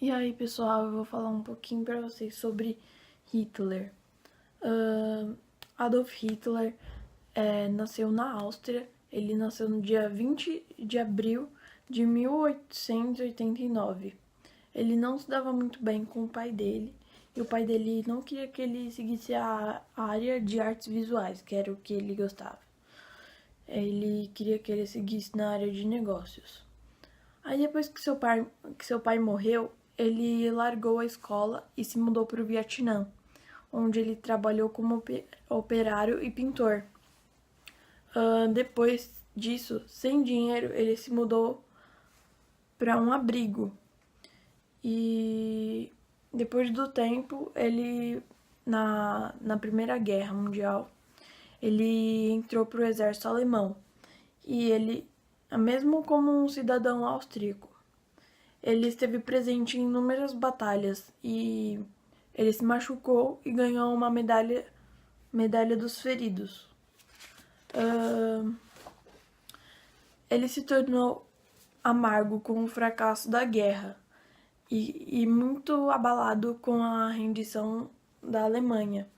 E aí, pessoal, eu vou falar um pouquinho para vocês sobre Hitler. Adolf Hitler nasceu na Áustria. Ele nasceu no dia 20 de abril de 1889. Ele não se dava muito bem com o pai dele, e o pai dele não queria que ele seguisse a área de artes visuais, que era o que ele gostava. Ele queria que ele seguisse na área de negócios. Aí depois que seu pai morreu, ele largou a escola e se mudou para o Vietnã, onde ele trabalhou como operário e pintor. Depois disso, sem dinheiro, ele se mudou para um abrigo. E depois do tempo, ele na Primeira Guerra Mundial, ele entrou para o exército alemão. E ele, mesmo como um cidadão austríaco, ele esteve presente em inúmeras batalhas e ele se machucou e ganhou uma medalha dos feridos. Ele se tornou amargo com o fracasso da guerra e muito abalado com a rendição da Alemanha.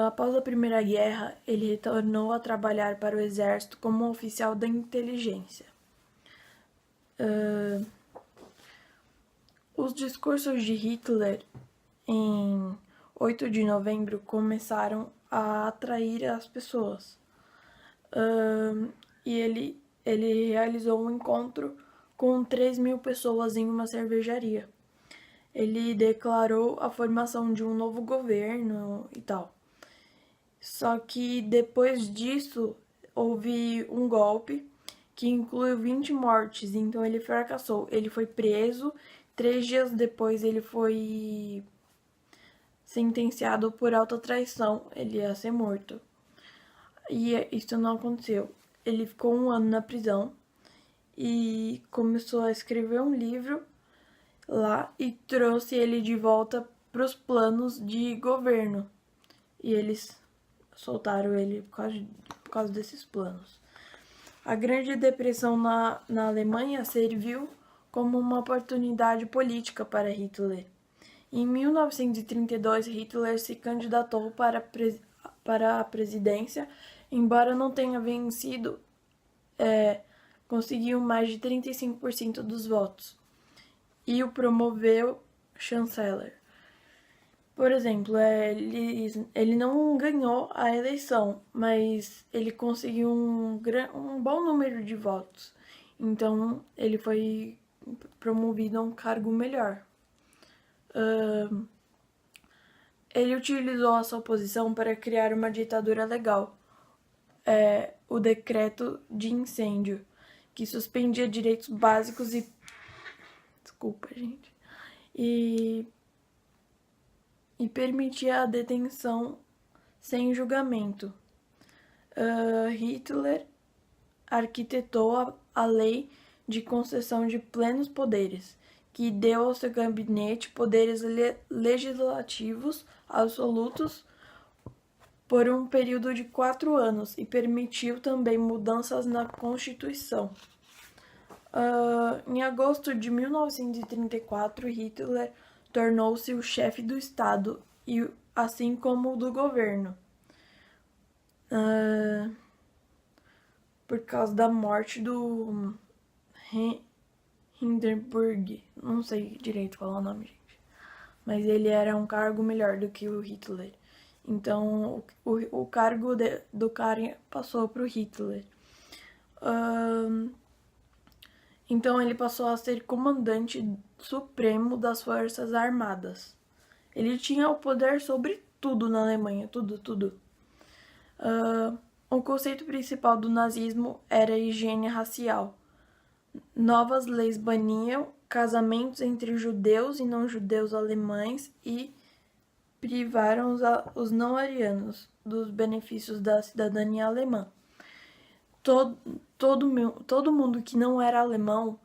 Após a Primeira Guerra, ele retornou a trabalhar para o exército como oficial da inteligência. Os discursos de Hitler em 8 de novembro começaram a atrair as pessoas. E ele realizou um encontro com 3.000 pessoas em uma cervejaria. Ele declarou a formação de um novo governo e tal. Só que depois disso houve um golpe que incluiu 20 mortes, então ele fracassou. Ele foi preso, 3 dias depois ele foi sentenciado por alta traição, ele ia ser morto. E isso não aconteceu. Ele ficou 1 ano na prisão e começou a escrever um livro lá e trouxe ele de volta para os planos de governo. E eles soltaram ele por causa desses planos. A Grande Depressão na Alemanha serviu como uma oportunidade política para Hitler. Em 1932, Hitler se candidatou para a presidência, embora não tenha vencido, conseguiu mais de 35% dos votos e o promoveu chanceler. Por exemplo, ele não ganhou a eleição, mas ele conseguiu um bom número de votos. Então, ele foi promovido a um cargo melhor. Ele utilizou a sua posição para criar uma ditadura legal, o decreto de incêndio, que suspendia direitos básicos e... Desculpa, gente. E permitia a detenção sem julgamento. Hitler arquitetou a lei de concessão de plenos poderes, que deu ao seu gabinete poderes legislativos absolutos por um período de 4 anos e permitiu também mudanças na Constituição. Em agosto de 1934, Hitler tornou-se o chefe do Estado, assim como do governo, por causa da morte do Hindenburg. Não sei direito qual é o nome, gente. Mas ele era um cargo melhor do que o Hitler. Então, o cargo do cara passou para o Hitler. Então, ele passou a ser comandante supremo das Forças Armadas. Ele tinha o poder sobre tudo na Alemanha, tudo. O conceito principal do nazismo era a higiene racial. Novas leis baniam casamentos entre judeus e não-judeus alemães e privaram os não-arianos dos benefícios da cidadania alemã. Todo mundo que não era alemão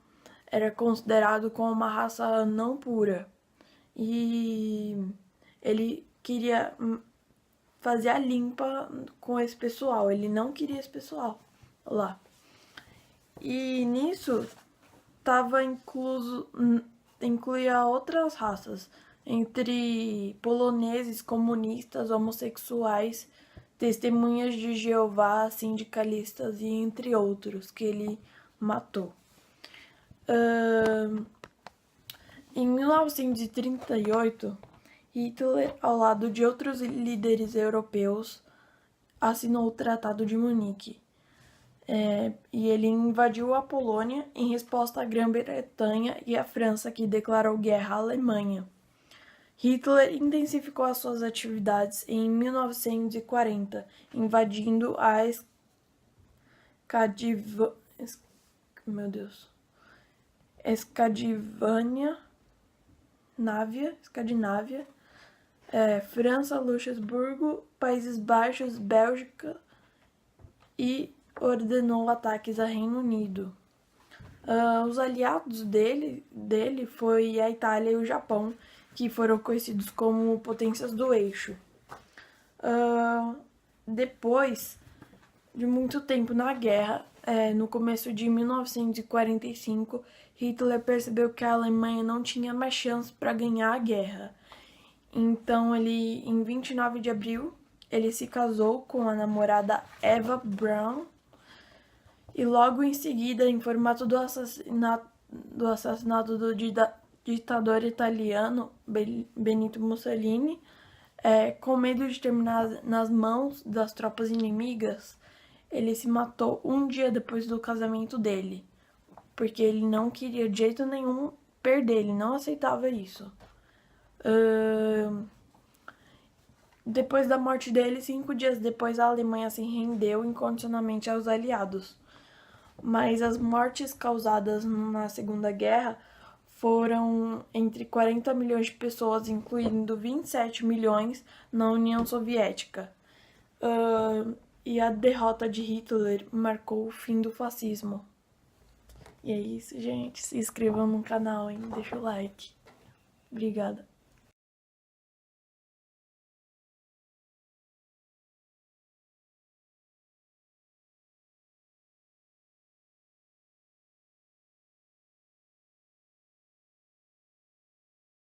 era considerado como uma raça não pura. E ele queria fazer a limpa com esse pessoal. Ele não queria esse pessoal lá. E nisso estava incluso incluía outras raças, entre poloneses, comunistas, homossexuais, testemunhas de Jeová, sindicalistas e entre outros que ele matou. Em 1938, Hitler, ao lado de outros líderes europeus, assinou o Tratado de Munique. E ele invadiu a Polônia em resposta à Grã-Bretanha e à França, que declarou guerra à Alemanha. Hitler intensificou as suas atividades em 1940, invadindo a Escandinávia, França, Luxemburgo, Países Baixos, Bélgica e ordenou ataques ao Reino Unido. Os aliados dele foi a Itália e o Japão, que foram conhecidos como potências do eixo. Depois de muito tempo na guerra, no começo de 1945, Hitler percebeu que a Alemanha não tinha mais chance para ganhar a guerra. Então, em 29 de abril, ele se casou com a namorada Eva Braun e logo em seguida, em formato do assassinato do ditador italiano Benito Mussolini, com medo de terminar nas mãos das tropas inimigas, ele se matou um dia depois do casamento dele, porque ele não queria de jeito nenhum perder, ele não aceitava isso. Depois da morte dele, 5 dias depois, a Alemanha se rendeu incondicionalmente aos aliados. Mas as mortes causadas na Segunda Guerra foram entre 40 milhões de pessoas, incluindo 27 milhões na União Soviética. E a derrota de Hitler marcou o fim do fascismo. E é isso, gente. Se inscrevam no canal, hein? Deixa o like. Obrigada.